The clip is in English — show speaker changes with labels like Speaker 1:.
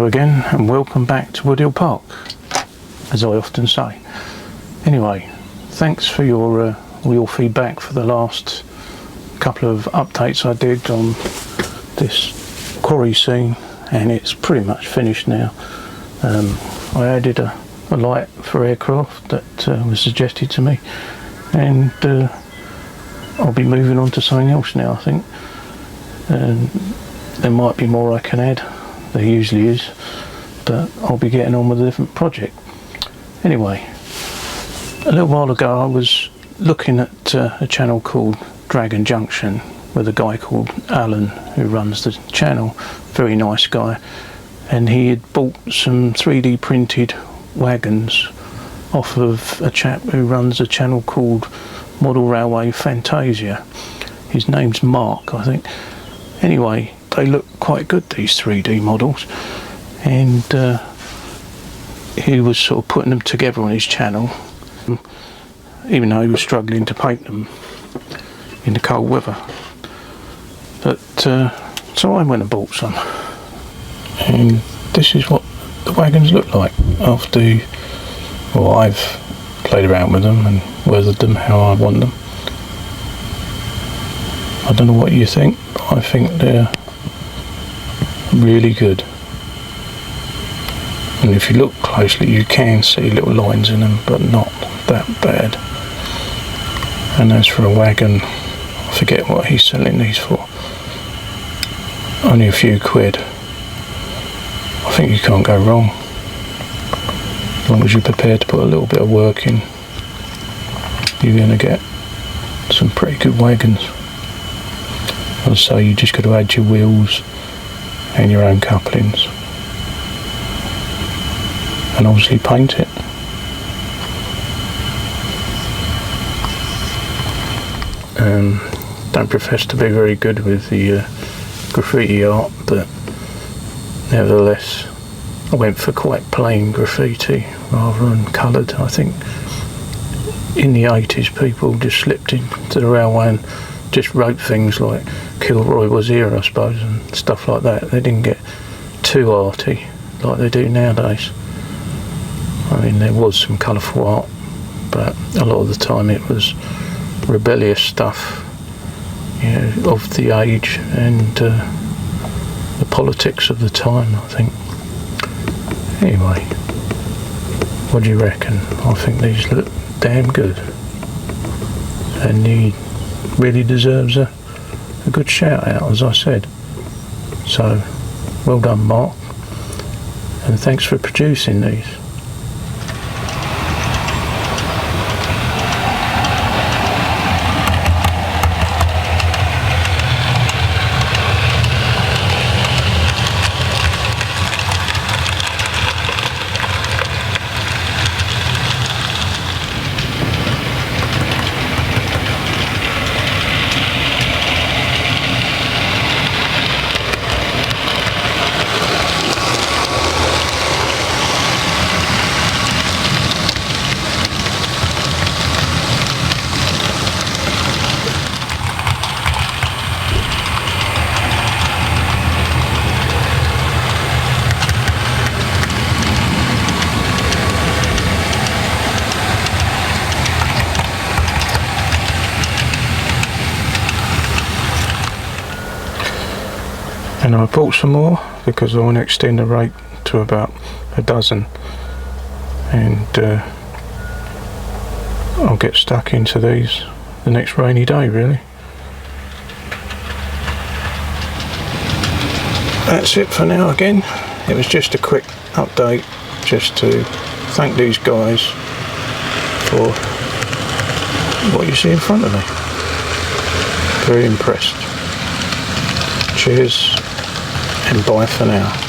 Speaker 1: again, and welcome back to Woodhill Park, as I often say. Anyway, thanks for all your feedback for the last couple of updates I did on this quarry scene, and it's pretty much finished now. I added a light for aircraft that was suggested to me, and I'll be moving on to something else now, I think. There might be more I can add, there usually is, but I'll be getting on with a different project. Anyway, a little while ago I was looking at a channel called Dragon Junction with a guy called Alan who runs the channel, very nice guy, and he had bought some 3D printed wagons off of a chap who runs a channel called Model Railway Fantasia. His name's Mark, I think. Anyway, they look quite good, these 3D models, and he was sort of putting them together on his channel, even though he was struggling to paint them in the cold weather. But so I went and bought some, and this is what the wagons look like after, well, I've played around with them and weathered them how I want them. I don't know what you think, but I think they're really good. And if you look closely you can see little lines in them, but not that bad. And as for a wagon, I forget what he's selling these for. Only a few quid. I think you can't go wrong, as long as you're prepared to put a little bit of work in. You're going to get some pretty good wagons. And so you just got to add your wheels and your own couplings, and obviously paint it. Don't profess to be very good with the graffiti art, but nevertheless I went for quite plain graffiti rather than coloured. I think in the 80s people just slipped into the railway and just wrote things like Kilroy was here, I suppose, and stuff like that. They didn't get too arty like they do nowadays. I mean, there was some colourful art, but a lot of the time it was rebellious stuff, you know, of the age and the politics of the time, I think. Anyway, what do you reckon? I think these look damn good, and he really deserves a good shout out, as I said. So well done, Mark, and thanks for producing these. And I bought some more because I want to extend the rate to about a dozen, and I'll get stuck into these the next rainy day, really. That's it for now again. It was just a quick update just to thank these guys for what you see in front of me. Very impressed. Cheers and bye for now.